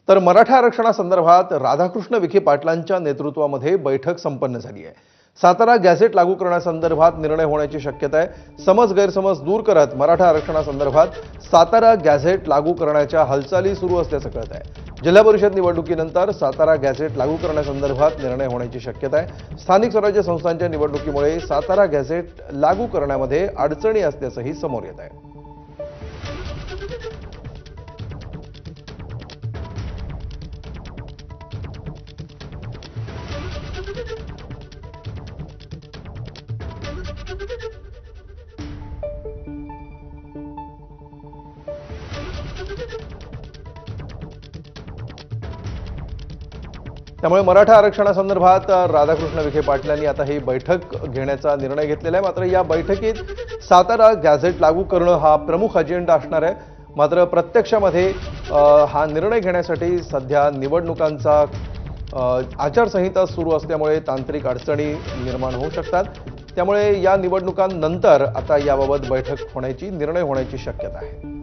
तर मराठा आरक्षणासंदर्भात राधाकृष्ण विखे पाटलांच्या नेतृत्वामध्ये बैठक संपन्न झाली आहे। सातारा गॅझेट लागू करण्यासंदर्भात निर्णय होण्याची शक्यता आहे। समज गैरसमज दूर करत मराठा आरक्षणासंदर्भात सातारा गॅझेट लागू करण्याच्या हालचाली सुरू असल्याचं कळत आहे। जिल्हा परिषद निवडणुकीनंतर सातारा गॅझेट लागू करण्यासंदर्भात निर्णय होण्याची शक्यता आहे। स्थानिक स्वराज्य संस्थांच्या निवडणुकीमुळे सातारा गॅझेट लागू करण्यामध्ये अडचणी असल्याचंही समोर येत आहे। त्यामुळे मराठा आरक्षणासंदर्भात राधाकृष्ण विखे पाटलांनी आता ही बैठक घेण्याचा निर्णय घेतलेला आहे। मात्र या बैठकीत सातारा गॅझेट लागू करणं हा प्रमुख अजेंडा असणार आहे। मात्र प्रत्यक्षामध्ये हा निर्णय घेण्यासाठी सध्या निवडणुकांचा आचारसंहिता सुरू असल्यामुळे तांत्रिक अडचणी निर्माण होऊ शकतात। त्यामुळे या निवडणुकांनंतर आता याबाबत बैठक होण्याची निर्णय होण्याची शक्यता आहे।